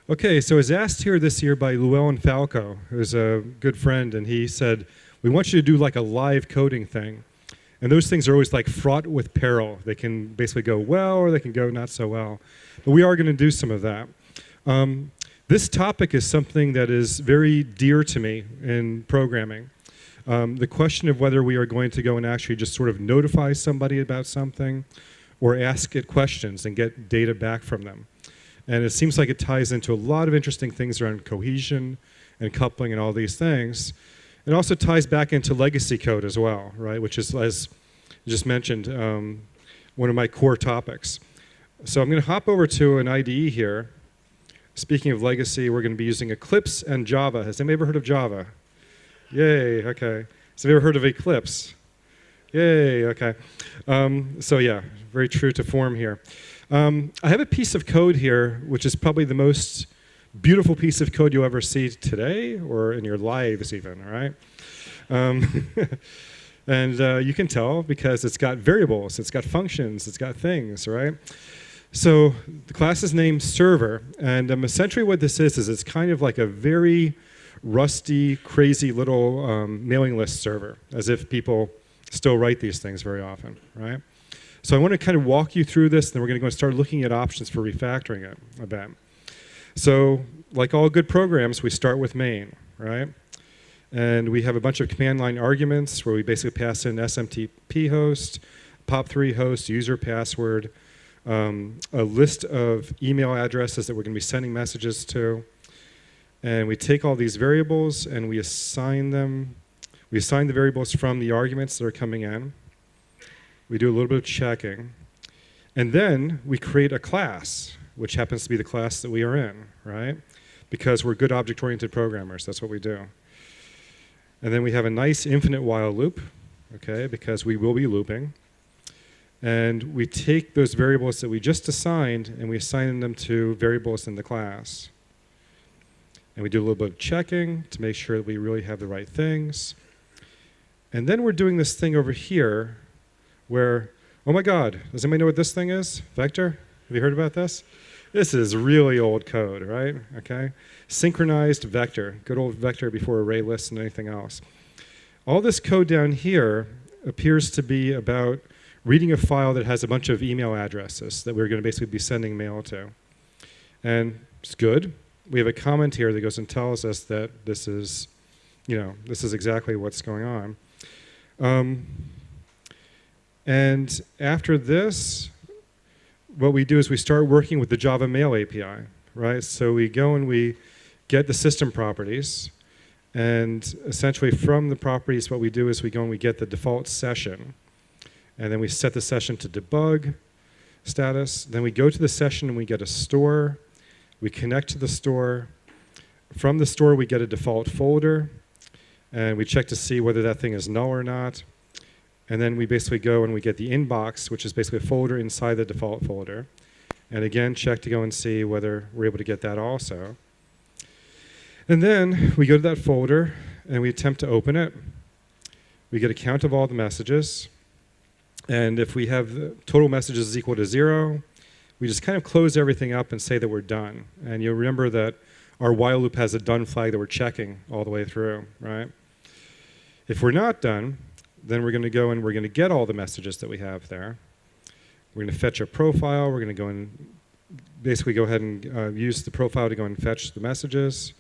Okay, so I was asked here this year by Llewellyn Falco, who's a good friend, and he said, we want you to do like a live coding thing. And those things are always like fraught with peril. They can basically go well or they can go not so well. But we are going to do some of that. This topic is something that is very dear to me in programming. The question of whether we are going to go and actually just sort of notify somebody about something or ask it questions and get data back from them. And it seems like it ties into a lot of interesting things around cohesion and coupling and all these things. It also ties back into legacy code as well, right? Which is, as you just mentioned, one of my core topics. So I'm going to hop over to an IDE here. Speaking of legacy, we're going to be using Eclipse and Java. Has anybody ever heard of Java? Yay, okay. Has anybody ever heard of Eclipse? Yay, okay. So yeah, very true to form here. I have a piece of code here, which is probably the most beautiful piece of code you'll ever see today, or in your lives even, all right? And you can tell because it's got variables, it's got functions, it's got things, right? So the class is named server, and essentially what this is it's kind of like a very rusty, crazy little mailing list server, as if people still write these things very often, right? So I want to kind of walk you through this, and then we're going to go and start looking at options for refactoring it a bit. So like all good programs, we start with main, right? And we have a bunch of command line arguments where we basically pass in SMTP host, POP3 host, user password, a list of email addresses that we're going to be sending messages to. And we take all these variables and we assign them. We assign the variables from the arguments that are coming in. We do a little bit of checking. And then we create a class, which happens to be the class that we are in, right? Because we're good object-oriented programmers. That's what we do. And then we have a nice infinite while loop, okay, because we will be looping. And we take those variables that we just assigned and we assign them to variables in the class. And we do a little bit of checking to make sure that we really have the right things. And then we're doing this thing over here where, oh my God, does anybody know what this thing is? Vector? Have you heard about this? This is really old code, right? Okay. Synchronized vector, good old vector before array lists and anything else. All this code down here appears to be about reading a file that has a bunch of email addresses that we're going to basically be sending mail to. And it's good. We have a comment here that goes and tells us that this is, this is exactly what's going on. And after this, what we do is we start working with the Java Mail API, right? So we go and we get the system properties, and essentially from the properties, what we do is we go and we get the default session, and then we set the session to debug status. Then we go to the session and we get a store. We connect to the store. From the store, we get a default folder, and we check to see whether that thing is null or not. And then we basically go and we get the inbox, which is basically a folder inside the default folder. And again, check to go and see whether we're able to get that also. And then we go to that folder and we attempt to open it. We get a count of all the messages. And if we have the total messages is equal to 0, we just kind of close everything up and say that we're done. And you'll remember that our while loop has a done flag that we're checking all the way through, right? If we're not done, then we're going to go and we're going to get all the messages that we have there. We're going to fetch a profile. We're going to go and basically go ahead and use the profile to go and fetch the messages.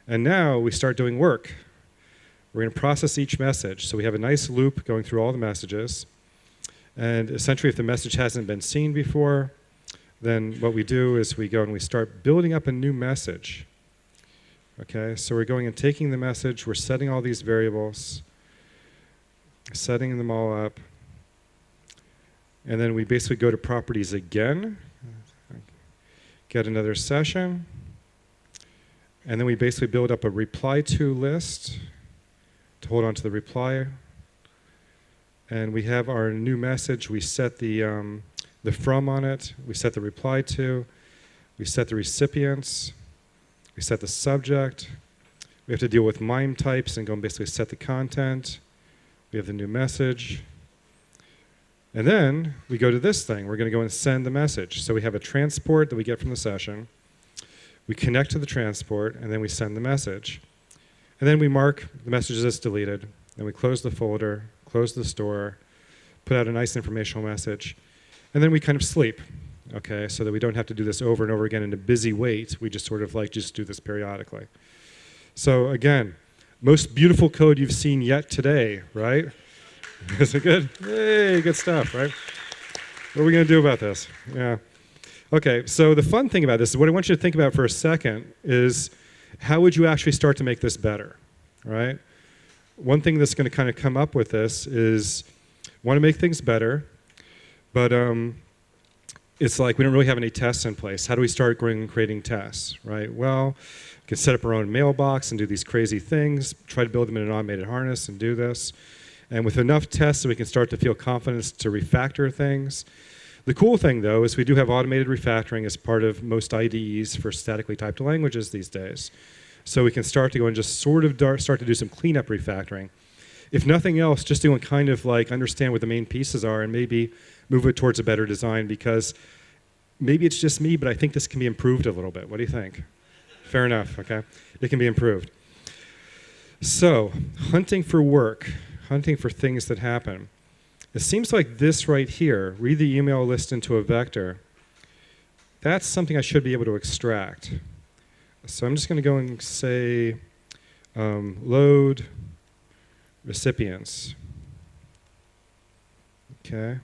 And now we start doing work. We're going to process each message. So we have a nice loop going through all the messages. And essentially, if the message hasn't been seen before, then what we do is we go and we start building up a new message. Okay, so we're going and taking the message. We're setting all these variables, setting them all up. And then we basically go to properties again, get another session, and then we basically build up a reply to list to hold on to the reply. And we have our new message. We set the from on it. We set the reply to. We set the recipients. We set the subject. We have to deal with MIME types and go and basically set the content. We have the new message. And then we go to this thing. We're going to go and send the message. So we have a transport that we get from the session. we connect to the transport, and then we send the message. And then we mark the message as deleted, and we close the folder, close the store, put out a nice informational message, and then we kind of sleep, okay, so that we don't have to do this over and over again in a busy wait. We just sort of like just do this periodically. So again, most beautiful code you've seen yet today, right? Is it good? Hey, good stuff, right? What are we going to do about this? Yeah. Okay, so the fun thing about this is what I want you to think about for a second is how would you actually start to make this better, right? One thing that's going to kind of come up with this is want to make things better, but it's like we don't really have any tests in place. How do we start going and creating tests, right? Well, we can set up our own mailbox and do these crazy things, try to build them in an automated harness and do this. And with enough tests, we can start to feel confidence to refactor things. The cool thing, though, is we do have automated refactoring as part of most IDEs for statically typed languages these days. So we can start to go and just sort of start to do some cleanup refactoring. If nothing else, just to kind of like understand what the main pieces are and maybe move it towards a better design, because maybe it's just me, but I think this can be improved a little bit. What do you think? Fair enough, okay? It can be improved. So, hunting for work, hunting for things that happen. It seems like this right here, read the email list into a vector, that's something I should be able to extract. So I'm just going to go and say load recipients. Okay.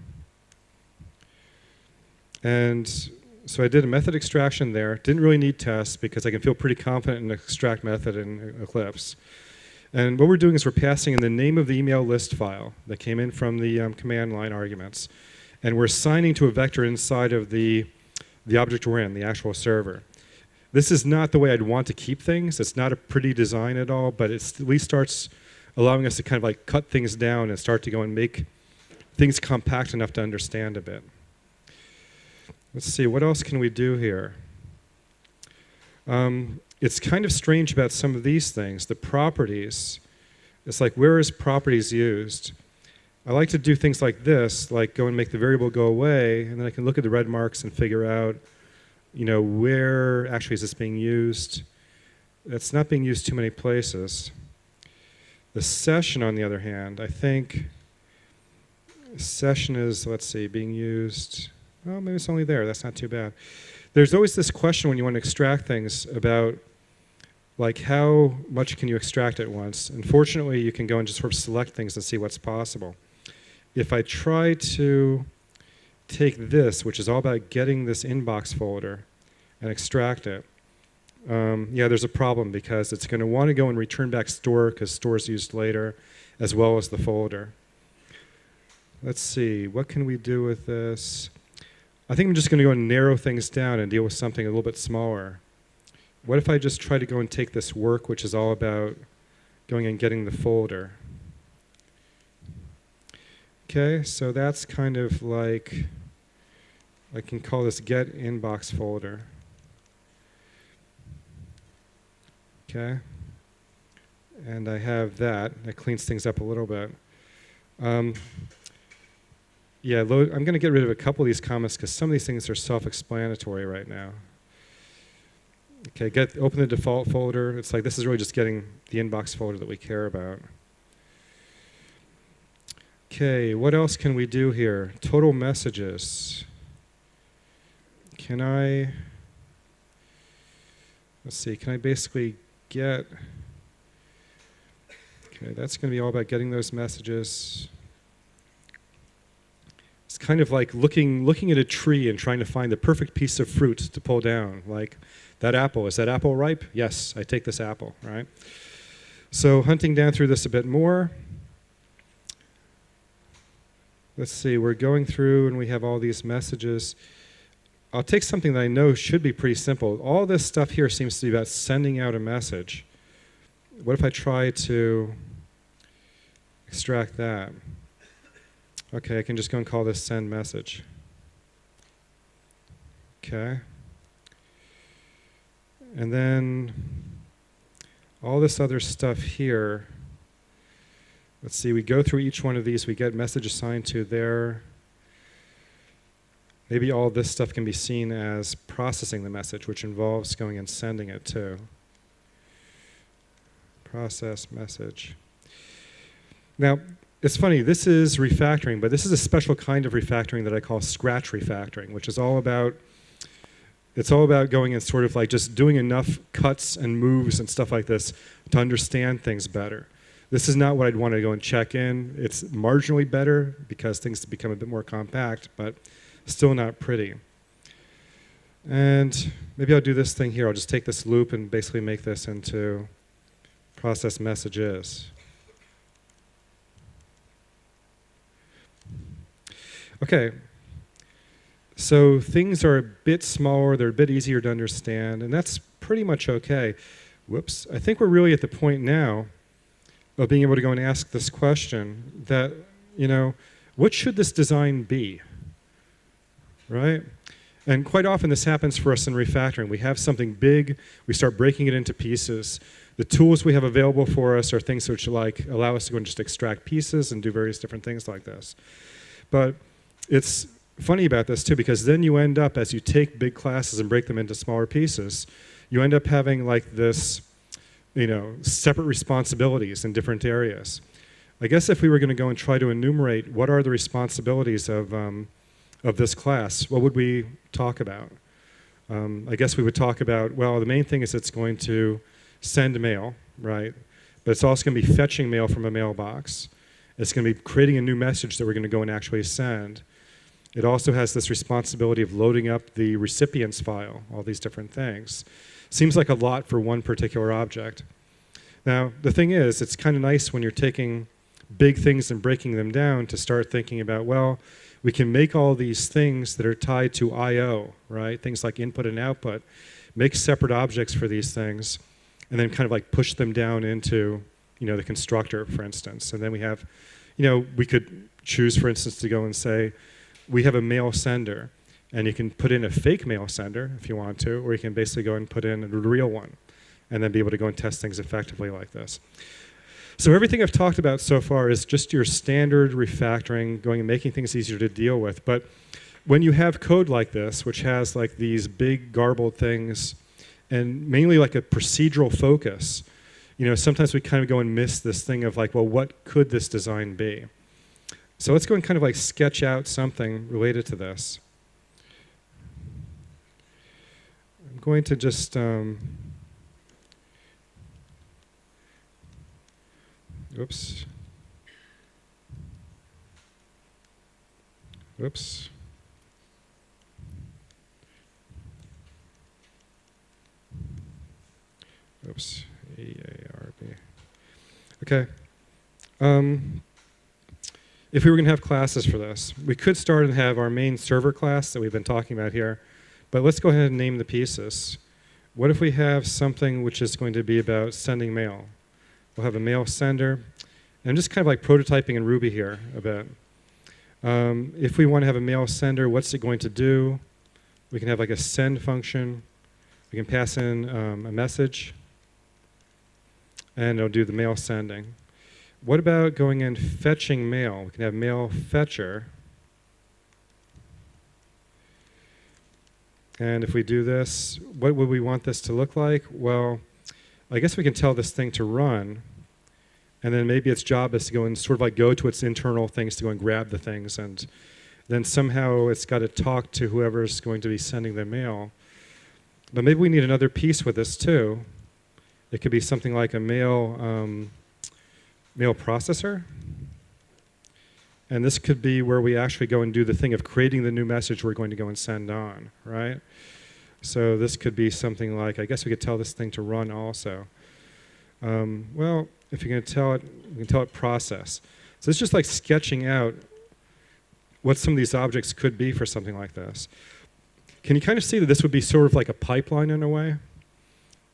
And so I did a method extraction there. Didn't really need tests because I can feel pretty confident in the extract method in Eclipse. And what we're doing is we're passing in the name of the email list file that came in from the command line arguments. And we're assigning to a vector inside of the object we're in, the actual server. This is not the way I'd want to keep things. It's not a pretty design at all, but it at least starts allowing us to kind of like cut things down and start to go and make things compact enough to understand a bit. Let's see, what else can we do here? It's kind of strange about some of these things. The properties, it's like, where is properties used? I like to do things like this, like go and make the variable go away, and then I can look at the red marks and figure out, you know, where actually is this being used. It's not being used too many places. The session, on the other hand, I think session is, let's see, being used, well, maybe it's only there. That's not too bad. There's always this question when you want to extract things about like how much can you extract at once. And fortunately, you can go and just sort of select things and see what's possible. If I try to take this, which is all about getting this inbox folder, and extract it, yeah, there's a problem because it's going to want to go and return back store because store is used later, as well as the folder. Let's see, what can we do with this? I think I'm just going to go and narrow things down and deal with something a little bit smaller. What if I just try to go and take this work, which is all about going and getting the folder? Okay, so that's kind of like, I can call this get inbox folder. Okay, and I have that. That cleans things up a little bit. Yeah, I'm going to get rid of a couple of these comments because some of these things are self-explanatory right now. Okay, open the default folder. It's like this is really just getting the inbox folder that we care about. Okay, what else can we do here? Total messages. Can I, let's see, can I basically get, okay, that's going to be all about getting those messages. It's kind of like looking at a tree and trying to find the perfect piece of fruit to pull down. Like, that apple, is that apple ripe? Yes, I take this apple, right? So hunting down through this a bit more. Let's see, we're going through and we have all these messages. I'll take something that I know should be pretty simple. All this stuff here seems to be about sending out a message. What if I try to extract that? Okay, I can just go and call this send message. Okay. And then all this other stuff here, let's see, we go through each one of these, we get message assigned to there. maybe all this stuff can be seen as processing the message, which involves going and sending it too. Process message. Now, it's funny, this is refactoring, but this is a special kind of refactoring that I call scratch refactoring, which is all about, it's all about going and sort of like just doing enough cuts and moves and stuff like this to understand things better. This is not what I'd want to go and check in. It's marginally better because things become a bit more compact, but still not pretty. And maybe I'll do this thing here. I'll just take this loop and basically make this into process messages. Okay, so things are a bit smaller, they're a bit easier to understand, and that's pretty much okay. Whoops, I think we're really at the point now of being able to go and ask this question that, you know, what should this design be, right? And quite often this happens for us in refactoring. We have something big, we start breaking it into pieces. The tools we have available for us are things which like allow us to go and just extract pieces and do various different things like this. But it's funny about this too, because then you end up, as you take big classes and break them into smaller pieces, you end up having like this, you know, separate responsibilities in different areas. I guess if we were going to go and try to enumerate what are the responsibilities of this class, what would we talk about? I guess we would talk about, well, the main thing is it's going to send mail, right? But it's also going to be fetching mail from a mailbox. It's going to be creating a new message that we're going to go and actually send. It also has this responsibility of loading up the recipient's file, all these different things. Seems like a lot for one particular object. Now, the thing is, it's kind of nice when you're taking big things and breaking them down to start thinking about, well, we can make all these things that are tied to I/O, right? Things like input and output, make separate objects for these things, and then kind of like push them down into, you know, the constructor, for instance. And then we have, you know, we could choose, for instance, to go and say, we have a mail sender, and you can put in a fake mail sender if you want to, or you can basically go and put in a real one, and then be able to go and test things effectively like this. So everything I've talked about so far is just your standard refactoring, going and making things easier to deal with. But when you have code like this, which has like these big garbled things, and mainly like a procedural focus, you know, sometimes we kind of go and miss this thing of like, well, what could this design be? So let's go and kind of like sketch out something related to this. I'm going to just, oops. Oops. Oops. EARB. Okay. If we were going to have classes for this, we could start and have our main server class that we've been talking about here, but let's go ahead and name the pieces. What if we have something which is going to be about sending mail? We'll have a mail sender, and I'm just kind of like prototyping in Ruby here a bit. If we want to have a mail sender, what's it going to do? We can have like a send function. We can pass in a message, and it'll do the mail sending. What about going and fetching mail? We can have mail fetcher. And if we do this, what would we want this to look like? Well, I guess we can tell this thing to run, and then maybe its job is to go and sort of like go to its internal things to go and grab the things, and then somehow it's got to talk to whoever's going to be sending the mail. But maybe we need another piece with this too. It could be something like a mail processor. And this could be where we actually go and do the thing of creating the new message we're going to go and send on, right? So this could be something like, I guess we could tell this thing to run also. Well, if you're going to tell it, we can tell it process. So it's just like sketching out what some of these objects could be for something like this. Can you kind of see that this would be sort of like a pipeline in a way?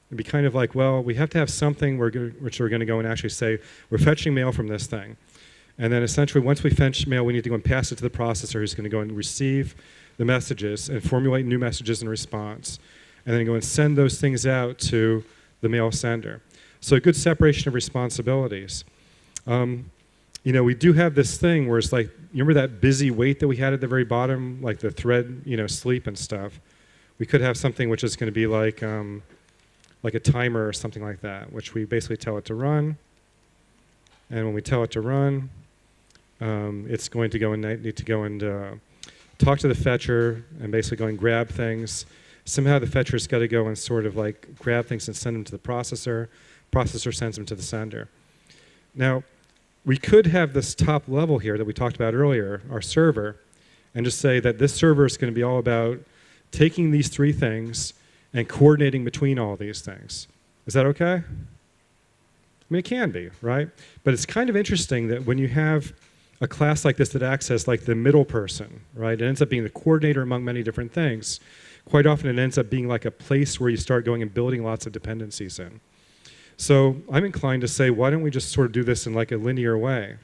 It'd be kind of like, well, we have to have something which we're going to go and actually say, we're fetching mail from this thing. And then essentially, once we fetch mail, we need to go and pass it to the processor who's going to go and receive the messages and formulate new messages in response. And then go and send those things out to the mail sender. So a good separation of responsibilities. we do have this thing where it's like, you remember that busy wait that we had at the very bottom, like the thread, sleep and stuff? We could have something which is going to be like a timer or something like that, which we basically tell it to run. And when we tell it to run, it's going to need to go and talk to the fetcher and basically go and grab things. Somehow the fetcher's got to go and sort of like grab things and send them to the processor. Processor sends them to the sender. Now, we could have this top level here that we talked about earlier, our server, and just say that this server is going to be all about taking these three things and coordinating between all these things. Is that okay? I mean, it can be, right? But it's kind of interesting that when you have a class like this that acts as like the middle person, right? It ends up being the coordinator among many different things. Quite often it ends up being like a place where you start going and building lots of dependencies in. So I'm inclined to say, why don't we just sort of do this in like a linear way?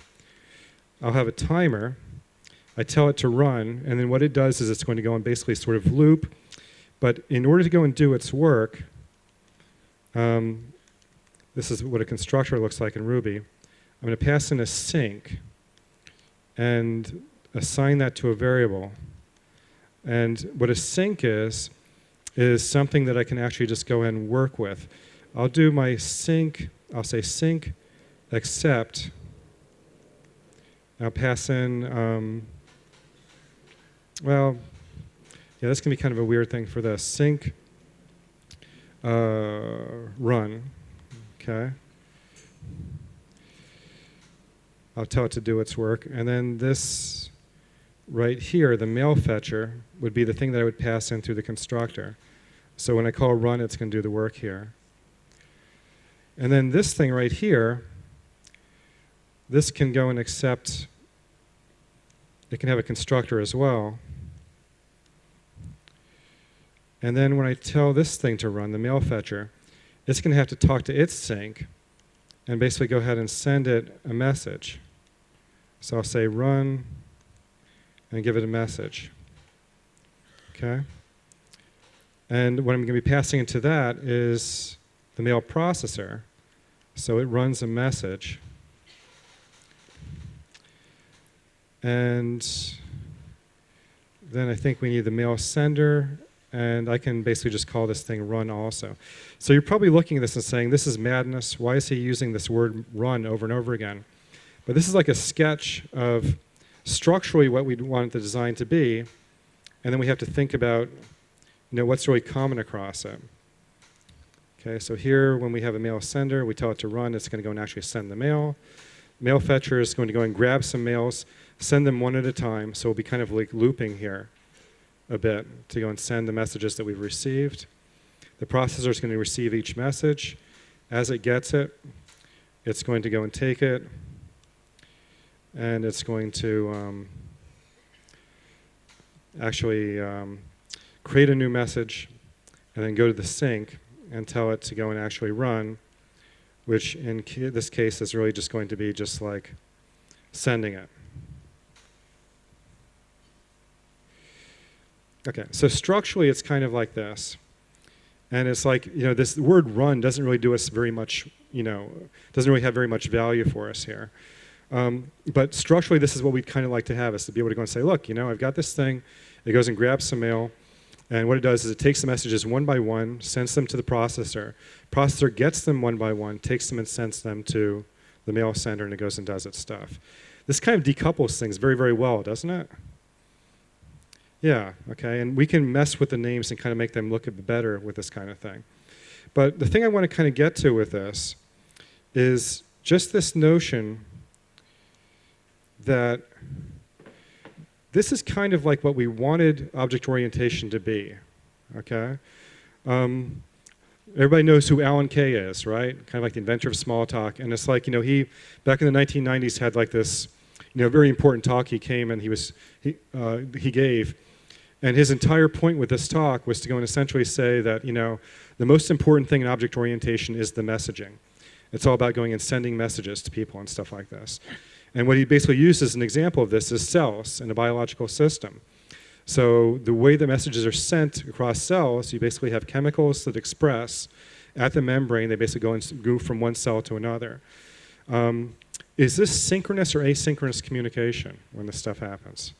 I'll have a timer, I tell it to run, and then what it does is it's going to go and basically sort of loop. But in order to go and do its work, this is what a constructor looks like in Ruby. I'm going to pass in a sync and assign that to a variable. And what a sync is something that I can actually just go ahead and work with. I'll do my sync, I'll say sync accept. I'll pass in, well, yeah, this can be kind of a weird thing for this. Sync run, okay. I'll tell it to do its work. And then this right here, the mail fetcher, would be the thing that I would pass in through the constructor. So when I call run, it's going to do the work here. And then this thing right here, this can go and accept, it can have a constructor as well. And then when I tell this thing to run, the mail fetcher, it's going to have to talk to its sync and basically go ahead and send it a message. So I'll say run and give it a message. Okay? And what I'm going to be passing into that is the mail processor. So it runs a message. And then I think we need the mail sender, and I can basically just call this thing run also. So you're probably looking at this and saying, this is madness. Why is he using this word run over and over again? But this is like a sketch of structurally what we'd want the design to be, and then we have to think about what's really common across it. Okay, so here when we have a mail sender, we tell it to run, it's going to go and actually send the mail. Mail fetcher is going to go and grab some mails, send them one at a time, so we'll be kind of like looping here a bit to go and send the messages that we've received. The processor is going to receive each message. As it gets it, it's going to go and take it, and it's going to actually create a new message and then go to the sync and tell it to go and actually run, which in this case is really just going to be just like sending it. Okay, so structurally it's kind of like this. And it's like, this word run doesn't really do us very much, doesn't really have very much value for us here. But structurally this is what we'd kind of like to have, is to be able to go and say, look, I've got this thing, it goes and grabs some mail, and what it does is it takes the messages one by one, sends them to the processor. Processor gets them one by one, takes them and sends them to the mail sender, and it goes and does its stuff. This kind of decouples things very, very well, doesn't it? Yeah, okay, and we can mess with the names and kind of make them look a bit better with this kind of thing. But the thing I want to kind of get to with this is just this notion that this is kind of like what we wanted object orientation to be, okay? Everybody knows who Alan Kay is, right? Kind of like the inventor of small talk. And it's like, he, back in the 1990s, had like this, very important talk he came and he gave. And his entire point with this talk was to go and essentially say that, the most important thing in object orientation is the messaging. It's all about going and sending messages to people and stuff like this. And what he basically used as an example of this is cells in a biological system. So the way the messages are sent across cells, you basically have chemicals that express at the membrane. They basically go and move from one cell to another. is this synchronous or asynchronous communication when this stuff happens?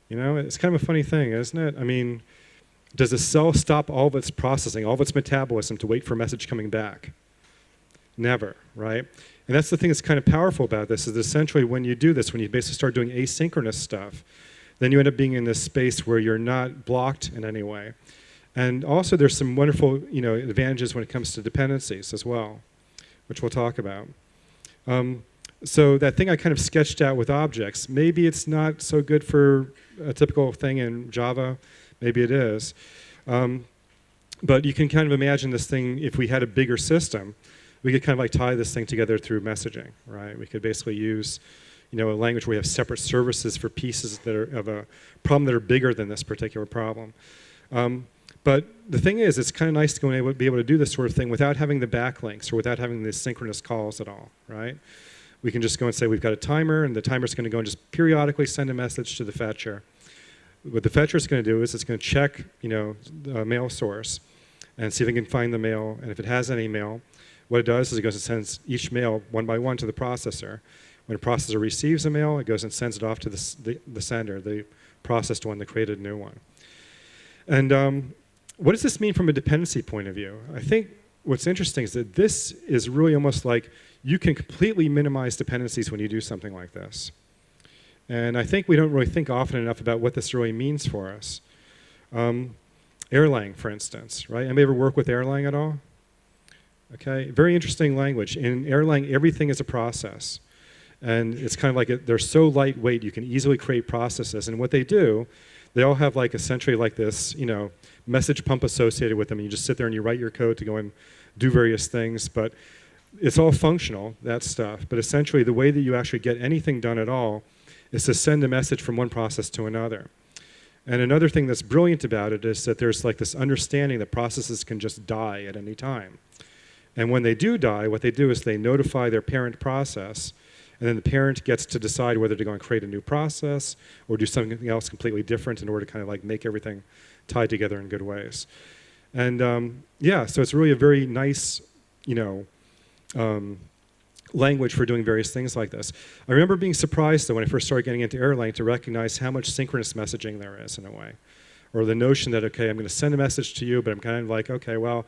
You know, it's kind of a funny thing, isn't it? I mean, does the cell stop all of its processing, all of its metabolism to wait for a message coming back? Never, right? And that's the thing that's kind of powerful about this, is essentially when you do this, when you basically start doing asynchronous stuff, then you end up being in this space where you're not blocked in any way. And also there's some wonderful, you know, advantages when it comes to dependencies as well, which we'll talk about. So that thing I kind of sketched out with objects, maybe it's not so good for a typical thing in Java, maybe it is. But you can kind of imagine this thing, if we had a bigger system, we could kind of like tie this thing together through messaging, right? We could basically use, you know, a language where we have separate services for pieces that are of a problem that are bigger than this particular problem. But the thing is, it's kind of nice to go and be able to do this sort of thing without having the backlinks or without having the synchronous calls at all, right? We can just go and say we've got a timer, and the timer's going to go and just periodically send a message to the fetcher. What the fetcher is going to do is it's going to check, you know, the mail source and see if it can find the mail. And if it has any mail, what it does is it goes and sends each mail one by one to the processor. When a processor receives a mail, it goes and sends it off to the sender, the processed one that created a new one. And what does this mean from a dependency point of view? I think what's interesting is that this is really almost like you can completely minimize dependencies when you do something like this. And I think we don't really think often enough about what this really means for us. Erlang, for instance, right? Anybody ever work with Erlang at all? Okay, very interesting language. In Erlang, everything is a process. And it's kind of like, they're so lightweight, you can easily create processes. And what they do, they all have like essentially like this, you know, message pump associated with them. And you just sit there and you write your code to go and do various things. But it's all functional, that stuff. But essentially, the way that you actually get anything done at all is to send a message from one process to another. And another thing that's brilliant about it is that there's like this understanding that processes can just die at any time. And when they do die, what they do is they notify their parent process, and then the parent gets to decide whether to go and create a new process or do something else completely different in order to kind of like make everything tied together in good ways. And yeah, so it's really a very nice, you know, language for doing various things like this. I remember being surprised, though, when I first started getting into Erlang to recognize how much synchronous messaging there is in a way. Or the notion that, okay, I'm going to send a message to you, but I'm kind of like, okay, well,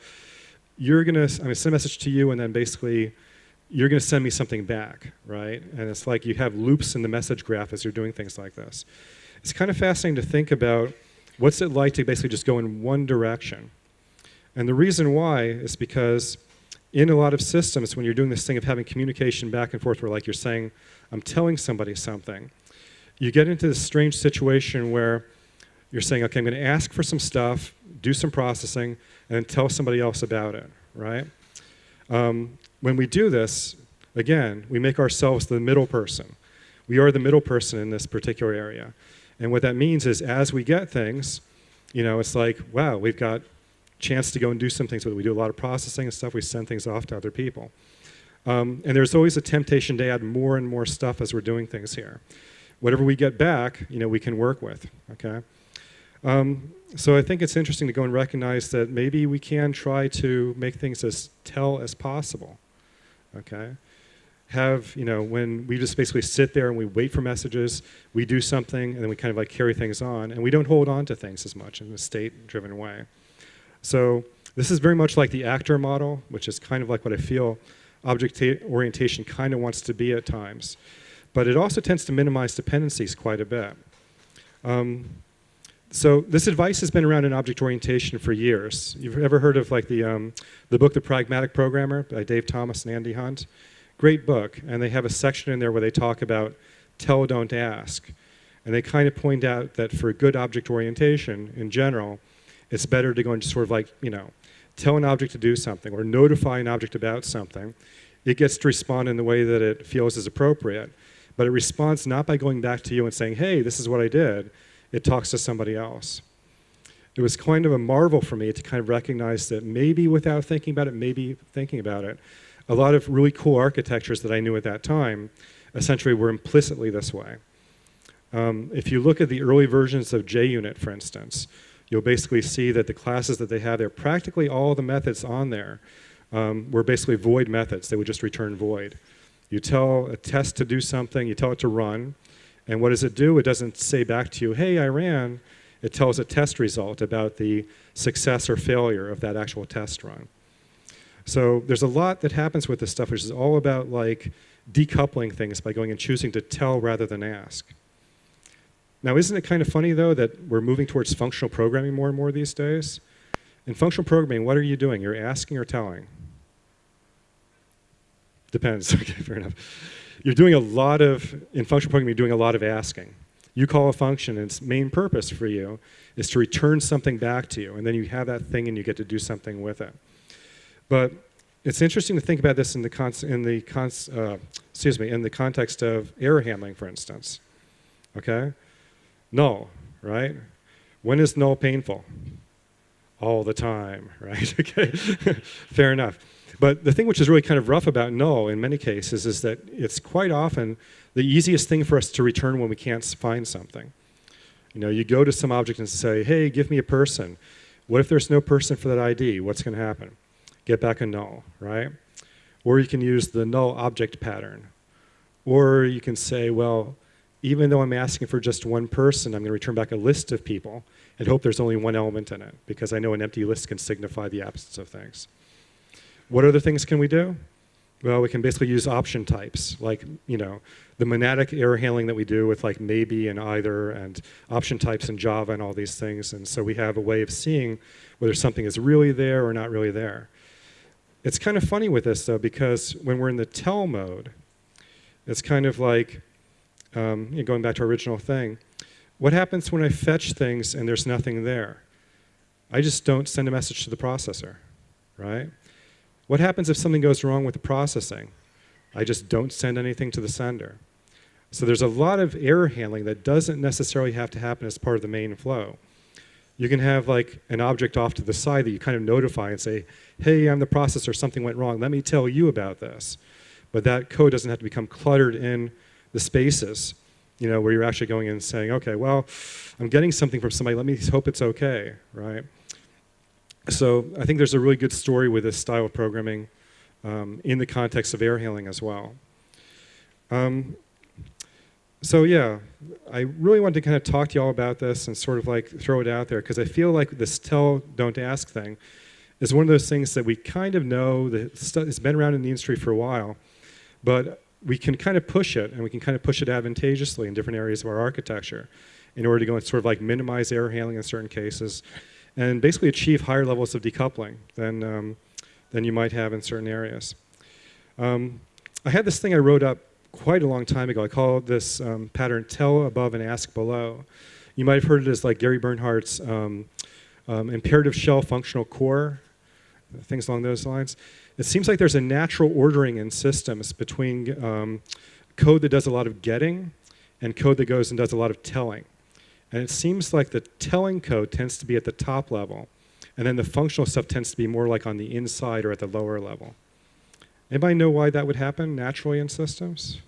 I'm going to send a message to you, and then basically you're going to send me something back, right? And it's like you have loops in the message graph as you're doing things like this. It's kind of fascinating to think about what's it like to basically just go in one direction. And the reason why is because in a lot of systems, when you're doing this thing of having communication back and forth where like you're saying, I'm telling somebody something, you get into this strange situation where you're saying, okay, I'm going to ask for some stuff, do some processing, and then tell somebody else about it, right? When we do this, again, we make ourselves the middle person. We are the middle person in this particular area. And what that means is as we get things, you know, it's like, wow, we've got chance to go and do some things with it. We do a lot of processing and stuff. We send things off to other people. And there's always a temptation to add more and more stuff as we're doing things here. Whatever we get back, you know, we can work with, okay? So I think it's interesting to go and recognize that maybe we can try to make things as tell as possible, okay? Have, you know, when we just basically sit there and we wait for messages, we do something, and then we kind of like carry things on, and we don't hold on to things as much in a state-driven way. So this is very much like the actor model, which is kind of like what I feel object orientation kind of wants to be at times. But it also tends to minimize dependencies quite a bit. So this advice has been around in object orientation for years. You've ever heard of like the book The Pragmatic Programmer by Dave Thomas and Andy Hunt? Great book. And they have a section in there where they talk about tell, don't ask. And they kind of point out that for good object orientation in general, it's better to go and just sort of like, you know, tell an object to do something or notify an object about something. It gets to respond in the way that it feels is appropriate. But it responds not by going back to you and saying, hey, this is what I did. It talks to somebody else. It was kind of a marvel for me to kind of recognize that maybe without thinking about it, maybe thinking about it, a lot of really cool architectures that I knew at that time essentially were implicitly this way. If you look at the early versions of JUnit, for instance, you'll basically see that the classes that they have there, practically all the methods on there were basically void methods. They would just return void. You tell a test to do something, you tell it to run, and what does it do? It doesn't say back to you, hey, I ran. It tells a test result about the success or failure of that actual test run. So there's a lot that happens with this stuff, which is all about like decoupling things by going and choosing to tell rather than ask. Now, isn't it kind of funny, though, that we're moving towards functional programming more and more these days? In functional programming, what are you doing? You're asking or telling? Depends. Okay, fair enough. You're doing a lot of, in functional programming, you're doing a lot of asking. You call a function, and its main purpose for you is to return something back to you, and then you have that thing and you get to do something with it. But it's interesting to think about this in the context of error handling, for instance. Okay? Null, right? When is null painful? All the time, right? Okay, fair enough. But the thing which is really kind of rough about null in many cases is that it's quite often the easiest thing for us to return when we can't find something. You know, you go to some object and say, hey, give me a person. What if there's no person for that ID? What's going to happen? Get back a null, right? Or you can use the null object pattern. Or you can say, well, even though I'm asking for just one person, I'm going to return back a list of people and hope there's only one element in it, because I know an empty list can signify the absence of things. What other things can we do? Well, we can basically use option types, like, you know, the monadic error handling that we do with like maybe and either, and option types in Java and all these things. And so we have a way of seeing whether something is really there or not really there. It's kind of funny with this, though, because when we're in the tell mode, it's kind of like, going back to our original thing, what happens when I fetch things and there's nothing there? I just don't send a message to the processor, right? What happens if something goes wrong with the processing? I just don't send anything to the sender. So there's a lot of error handling that doesn't necessarily have to happen as part of the main flow. You can have like an object off to the side that you kind of notify and say, hey, I'm the processor, something went wrong, let me tell you about this. But that code doesn't have to become cluttered in the spaces, you know, where you're actually going in and saying, okay, well, I'm getting something from somebody, let me hope it's okay, right? So I think there's a really good story with this style of programming in the context of error handling as well. So yeah, I really wanted to kind of talk to you all about this and sort of like throw it out there, because I feel like this tell, don't ask thing is one of those things that we kind of know that it's been around in the industry for a while, but we can kind of push it, and we can kind of push it advantageously in different areas of our architecture in order to go and sort of like minimize error handling in certain cases and basically achieve higher levels of decoupling than you might have in certain areas. I had this thing I wrote up quite a long time ago. I call this pattern tell above and ask below. You might have heard it as like Gary Bernhardt's imperative shell functional core, things along those lines. It seems like there's a natural ordering in systems between code that does a lot of getting and code that goes and does a lot of telling. And it seems like the telling code tends to be at the top level, and then the functional stuff tends to be more like on the inside or at the lower level. Anybody know why that would happen naturally in systems?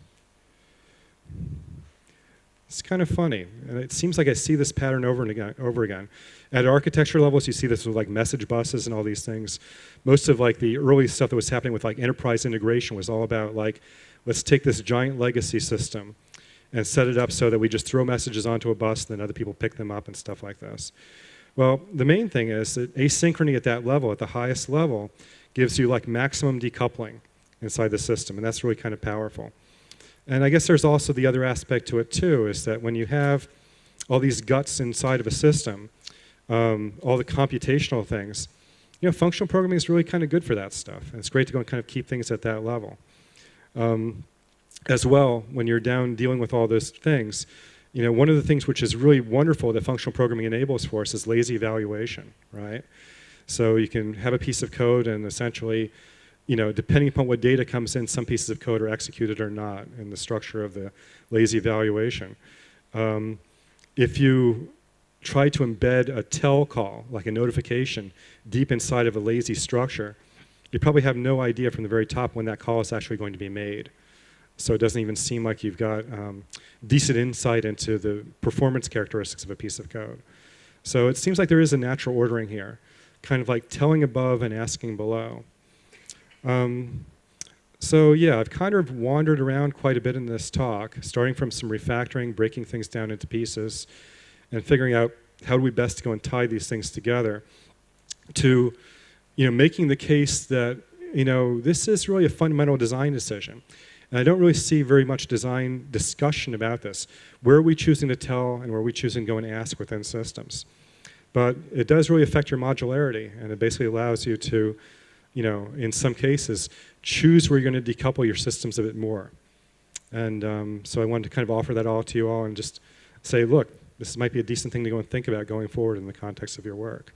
It's kind of funny, and it seems like I see this pattern over and over again. At architecture levels, you see this with like message buses and all these things. Most of like the early stuff that was happening with like enterprise integration was all about like, let's take this giant legacy system and set it up so that we just throw messages onto a bus and then other people pick them up and stuff like this. Well, the main thing is that asynchrony at that level, at the highest level, gives you like maximum decoupling inside the system, and that's really kind of powerful. And I guess there's also the other aspect to it too, is that when you have all these guts inside of a system, all the computational things, you know, functional programming is really kind of good for that stuff. And it's great to go and kind of keep things at that level. As well, when you're down dealing with all those things, you know, one of the things which is really wonderful that functional programming enables for us is lazy evaluation, right? So you can have a piece of code and essentially, you know, depending upon what data comes in, some pieces of code are executed or not in the structure of the lazy evaluation. If you try to embed a tell call, like a notification, deep inside of a lazy structure, you probably have no idea from the very top when that call is actually going to be made. So it doesn't even seem like you've got decent insight into the performance characteristics of a piece of code. So it seems like there is a natural ordering here, kind of like telling above and asking below. So yeah, I've kind of wandered around quite a bit in this talk, starting from some refactoring, breaking things down into pieces, and figuring out how do we best go and tie these things together, to making the case that this is really a fundamental design decision. And I don't really see very much design discussion about this. Where are we choosing to tell and where are we choosing to go and ask within systems? But it does really affect your modularity, and it basically allows you to, in some cases, choose where you're going to decouple your systems a bit more. And so I wanted to kind of offer that all to you all and just say, look, this might be a decent thing to go and think about going forward in the context of your work.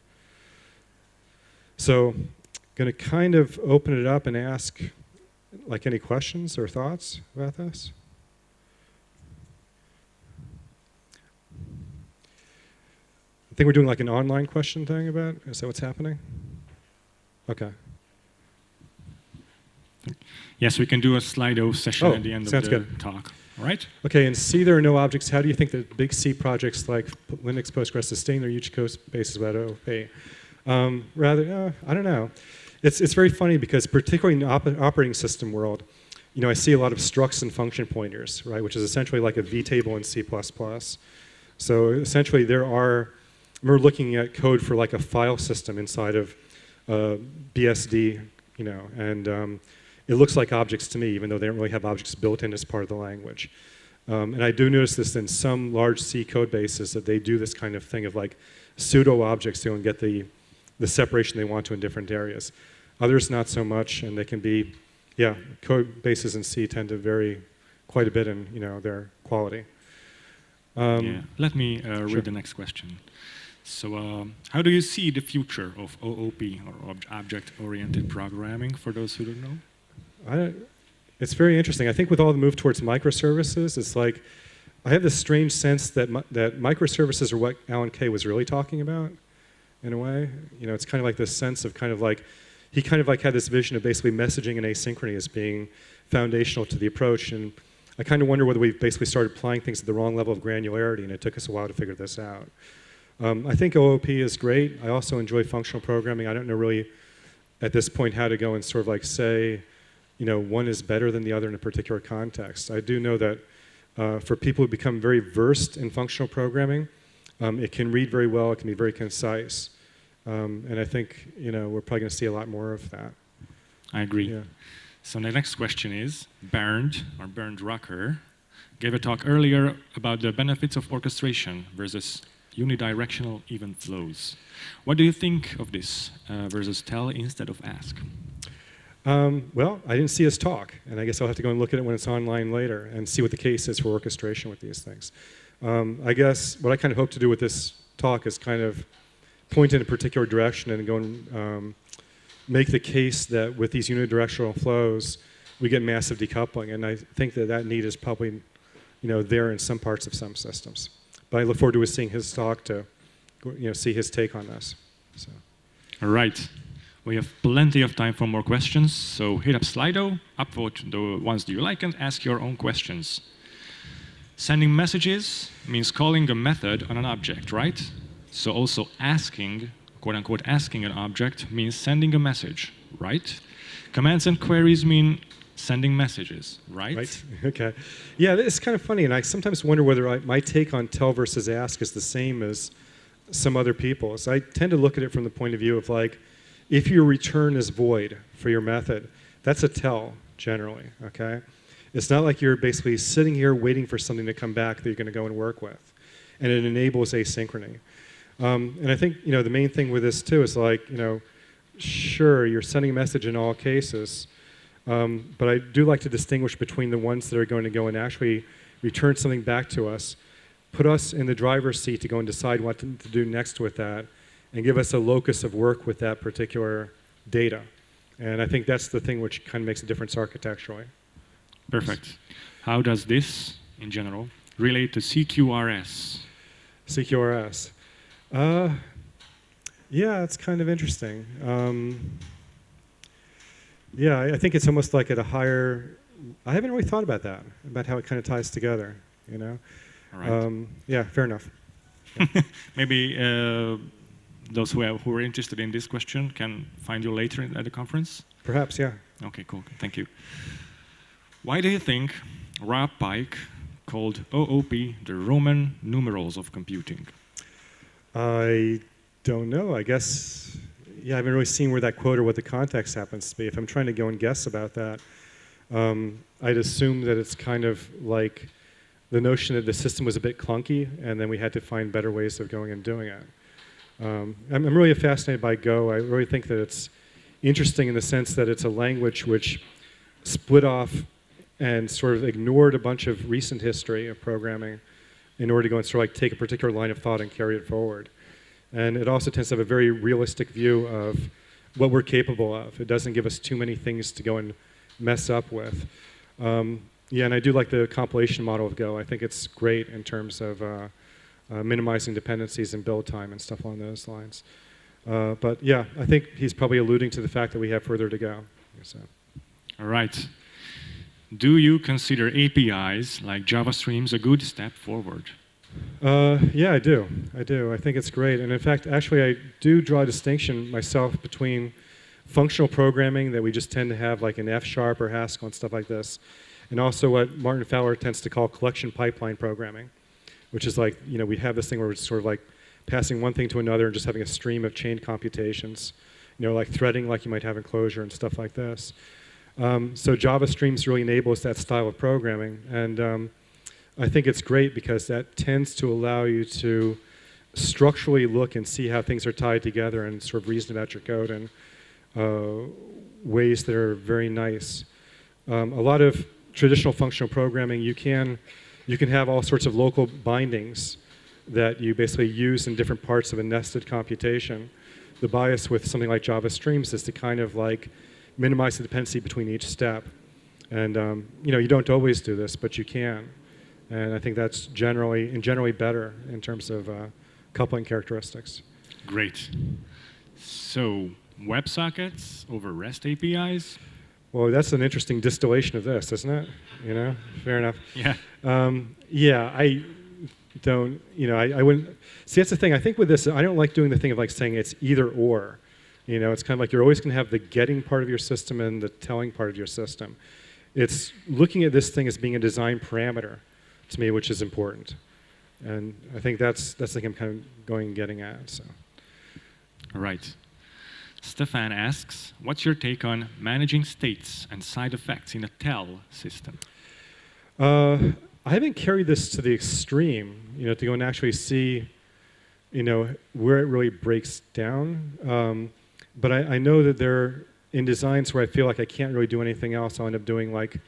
So I'm going to kind of open it up and ask any questions or thoughts about this. I think we're doing like an online question thing about it. Is that what's happening? Okay. Yes, we can do a Slido session at the end of the talk. All right? Okay, and C, there are no objects. How do you think that big C projects like Linux, Postgres sustain their huge code bases without OOP? I don't know. It's very funny because particularly in the operating system world, I see a lot of structs and function pointers, right, which is essentially like a vtable in C++. So essentially we're looking at code for like a file system inside of BSD, and it looks like objects to me, even though they don't really have objects built in as part of the language. And I do notice this in some large C code bases that they do this kind of thing of like pseudo objects to go and get the separation they want to in different areas. Others not so much, and they can be, code bases in C tend to vary quite a bit in their quality. Let me read the next question. So how do you see the future of OOP, or object-oriented programming, for those who don't know? It's very interesting. I think with all the move towards microservices, it's like, I have this strange sense that that microservices are what Alan Kay was really talking about, in a way. It's kind of like this sense of he kind of had this vision of basically messaging and asynchrony as being foundational to the approach. And I kind of wonder whether we've basically started applying things at the wrong level of granularity, and it took us a while to figure this out. I think OOP is great. I also enjoy functional programming. I don't know really at this point how to go and sort of say, one is better than the other in a particular context. I do know that for people who become very versed in functional programming, it can read very well, it can be very concise. And I think we're probably going to see a lot more of that. I agree. Yeah. So the next question is, Bernd Rucker, gave a talk earlier about the benefits of orchestration versus unidirectional event flows. What do you think of this versus tell instead of ask? Well, I didn't see his talk, and I guess I'll have to go and look at it when it's online later and see what the case is for orchestration with these things. I guess what I kind of hope to do with this talk is kind of point in a particular direction and go and make the case that with these unidirectional flows, we get massive decoupling, and I think that need is probably there in some parts of some systems. But I look forward to seeing his talk to see his take on this. So. All right. We have plenty of time for more questions, so hit up Slido, upvote the ones that you like, and ask your own questions. Sending messages means calling a method on an object, right? So also asking, quote-unquote, asking an object means sending a message, right? Commands and queries mean sending messages, right? Right, okay. Yeah, it's kind of funny, and I sometimes wonder whether my take on tell versus ask is the same as some other people's. I tend to look at it from the point of view of if your return is void for your method, that's a tell, generally, okay? It's not like you're basically sitting here waiting for something to come back that you're going to go and work with. And it enables asynchrony. And I think, the main thing with this, too, is sure, you're sending a message in all cases, but I do like to distinguish between the ones that are going to go and actually return something back to us, put us in the driver's seat to go and decide what to do next with that, and give us a locus of work with that particular data. And I think that's the thing which kind of makes a difference architecturally. Perfect. How does this, in general, relate to CQRS? CQRS. Yeah, it's kind of interesting. Yeah, I think it's almost like at a higher, I haven't really thought about that, about how it kind of ties together, All right. Yeah, fair enough. Yeah. Maybe those who are interested in this question can find you later at the conference? Perhaps, yeah. Okay, cool. Thank you. Why do you think Rob Pike called OOP the Roman numerals of computing? I don't know. I guess, yeah, I haven't really seen where that quote or what the context happens to be. If I'm trying to go and guess about that, I'd assume that it's kind of like the notion that the system was a bit clunky, and then we had to find better ways of going and doing it. I'm really fascinated by Go. I really think that it's interesting in the sense that it's a language which split off and sort of ignored a bunch of recent history of programming in order to go and sort of like take a particular line of thought and carry it forward. And it also tends to have a very realistic view of what we're capable of. It doesn't give us too many things to go and mess up with. Yeah, and I do like the compilation model of Go. I think it's great in terms of minimizing dependencies and build time and stuff along those lines. But yeah, I think he's probably alluding to the fact that we have further to go. So. All right. Do you consider APIs like Java Streams a good step forward? Yeah, I do. I do. I think it's great. And in fact, actually, I do draw a distinction myself between functional programming that we just tend to have like in F# or Haskell and stuff like this, and also what Martin Fowler tends to call collection pipeline programming, which is like, you know, we have this thing where it's sort of like passing one thing to another and just having a stream of chain computations, you know, like threading like you might have in Clojure and stuff like this. So Java Streams really enables that style of programming, and I think it's great because that tends to allow you to structurally look and see how things are tied together and sort of reason about your code in ways that are very nice. A lot of traditional functional programming, you can have all sorts of local bindings that you basically use in different parts of a nested computation. The bias with something like Java Streams is to kind of like minimize the dependency between each step. And you know, you don't always do this, but you can. And I think that's generally better in terms of coupling characteristics. Great. So, WebSockets over REST APIs? Well, that's an interesting distillation of this, isn't it? You know, fair enough. Yeah. Yeah, I don't, you know, I wouldn't, see, that's the thing. I think with this, I don't like doing the thing of like saying it's either or. You know, it's kind of like you're always going to have the getting part of your system and the telling part of your system. It's looking at this thing as being a design parameter to me, which is important. And I think that's the thing I'm kind of going and getting at. So. All right. Stefan asks, what's your take on managing states and side effects in a TEL system? I haven't carried this to the extreme, you know, to go and actually see, you know, where it really breaks down. But I know that there, in designs where I feel like I can't really do anything else, I'll end up doing like,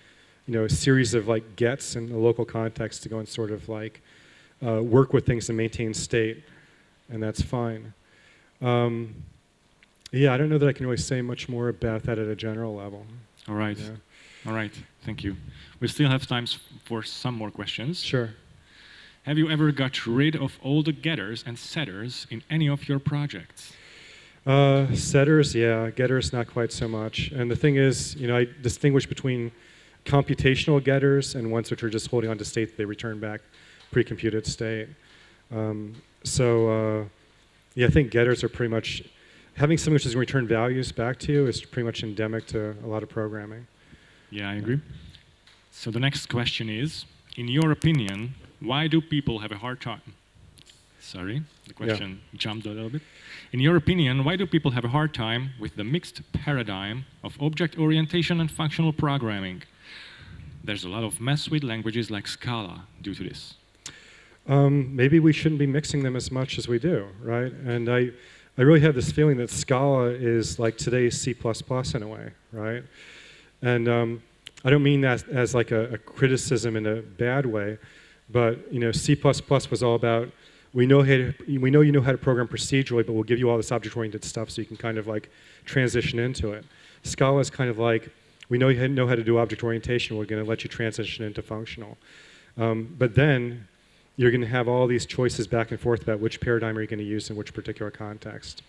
you know, a series of like gets in the local context to go and sort of like work with things and maintain state, and that's fine. Yeah, I don't know that I can really say much more about that at a general level. All right. Yeah. All right. Thank you. We still have time for some more questions. Sure. Have you ever got rid of all the getters and setters in any of your projects? Setters, yeah. Getters, not quite so much. And the thing is, you know, I distinguish between computational getters and ones which are just holding on to state that they return back pre-computed state. Yeah, I think getters are pretty much, having something which is going to return values back to you is pretty much endemic to a lot of programming. Yeah, I agree. So the next question is, in your opinion, why do people have a hard time? Sorry, the question jumped a little bit. In your opinion, why do people have a hard time with the mixed paradigm of object orientation and functional programming? There's a lot of mess with languages like Scala due to this. Maybe we shouldn't be mixing them as much as we do, right? And I really have this feeling that Scala is like today's C++ in a way, right? And I don't mean that as like a criticism in a bad way, but you know, C++ was all about, we know you know how to program procedurally, but we'll give you all this object-oriented stuff so you can kind of like transition into it. Scala is kind of like, we know you know how to do object orientation, we're going to let you transition into functional. But then you're going to have all these choices back and forth about which paradigm are you going to use in which particular context.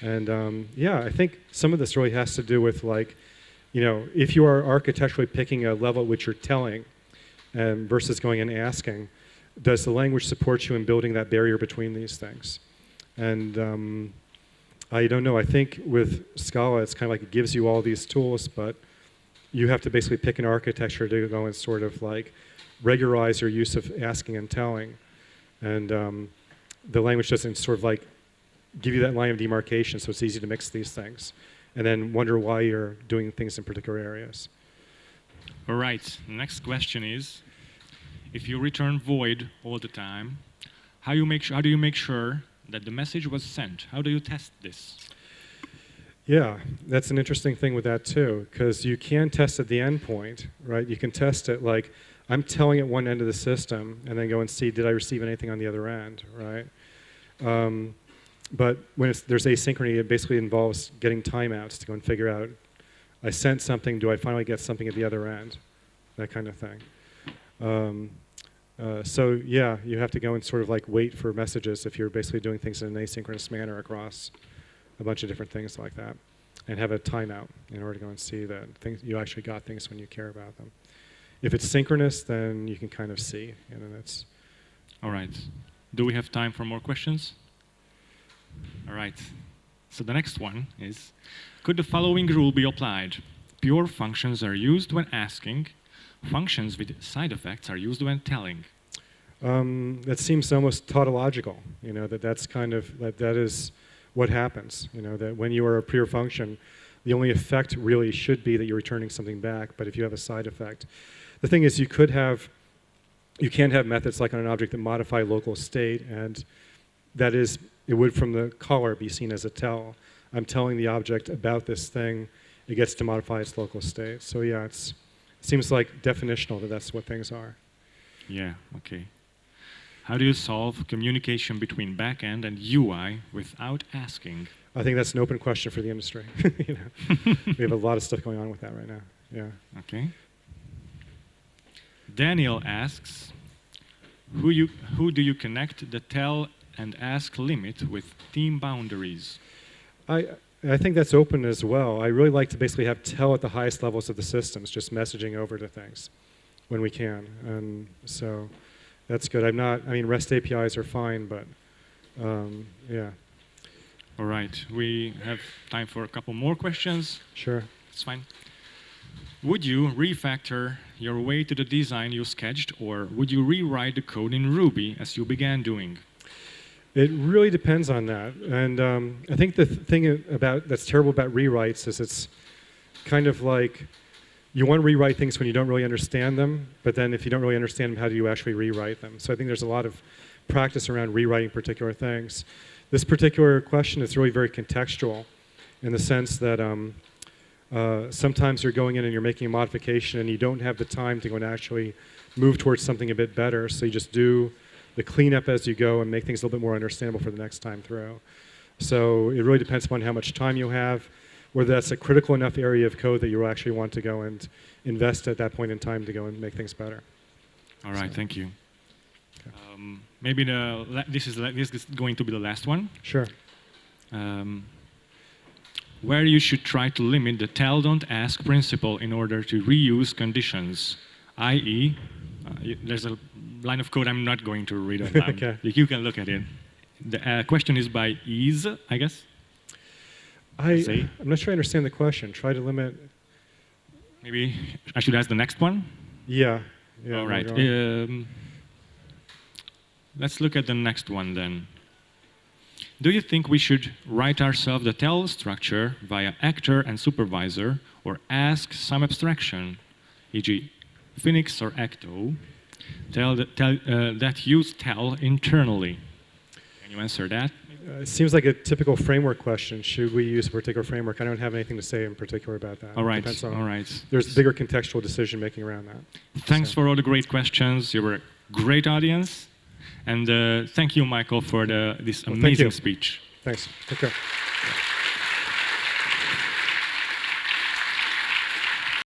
And yeah, I think some of this really has to do with like, you know, if you are architecturally picking a level at which you're telling versus going and asking, does the language support you in building that barrier between these things? And I don't know. I think with Scala, it's kind of like it gives you all these tools, but you have to basically pick an architecture to go and sort of like regularize your use of asking and telling. And the language doesn't sort of like give you that line of demarcation, so it's easy to mix these things and then wonder why you're doing things in particular areas. All right, next question is, if you return void all the time, how do you make sure that the message was sent? How do you test this? Yeah, that's an interesting thing with that too, because you can test at the endpoint, right? You can test it like, I'm telling at one end of the system and then go and see, did I receive anything on the other end, right? But when there's asynchrony, it basically involves getting timeouts to go and figure out, I sent something, do I finally get something at the other end? That kind of thing. So yeah, you have to go and sort of like wait for messages if you're basically doing things in an asynchronous manner across a bunch of different things like that, and have a timeout in order to go and see that you actually got things when you care about them. If it's synchronous, then you can kind of see, and then it's... All right. Do we have time for more questions? All right. So the next one is, could the following rule be applied? Pure functions are used when asking. Functions with side effects are used when telling. That seems almost tautological, you know, that's kind of, that is what happens, you know, that when you are a pure function, the only effect really should be that you're returning something back, but if you have a side effect. The thing is, you can have methods like on an object that modify local state, and that is, it would from the caller be seen as a tell. I'm telling the object about this thing, it gets to modify its local state. So yeah, it seems like definitional that that's what things are. Yeah, okay. How do you solve communication between backend and UI without asking? I think that's an open question for the industry. You know, we have a lot of stuff going on with that right now. Yeah. Okay. Daniel asks, who do you connect the tell and ask limit with team boundaries? I think that's open as well. I really like to basically have tell at the highest levels of the systems, just messaging over to things when we can. And so that's good. I mean, REST APIs are fine, but yeah. All right. We have time for a couple more questions. Sure. It's fine. Would you refactor your way to the design you sketched, or would you rewrite the code in Ruby as you began doing? It really depends on that. And I think the thing that's terrible about rewrites is it's kind of like you want to rewrite things when you don't really understand them, but then if you don't really understand them, how do you actually rewrite them? So I think there's a lot of practice around rewriting particular things. This particular question is really very contextual in the sense that sometimes you're going in and you're making a modification and you don't have the time to go and actually move towards something a bit better, so you just do the cleanup as you go and make things a little bit more understandable for the next time through. So it really depends upon how much time you have, whether that's a critical enough area of code that you actually want to go and invest at that point in time to go and make things better. All right, So, thank you. okay. Maybe this is going to be the last one. Sure. Where you should try to limit the tell don't ask principle in order to reuse conditions, i.e., there's a line of code I'm not going to read it. Okay. You can look at it. The question is by Ease, I guess. I'm not sure I understand the question. Try to limit. Maybe I should ask the next one? Yeah. All right. Let's look at the next one then. Do you think we should write ourselves the tell structure via actor and supervisor, or ask some abstraction, e.g. Phoenix or Ecto, that use tell internally? Can you answer that? It seems like a typical framework question. Should we use a particular framework? I don't have anything to say in particular about that. All right. Depends on, all right. There's bigger contextual decision making around that. Thanks for all the great questions. You were a great audience. And thank you, Michael, for this amazing speech. Thanks. Take care.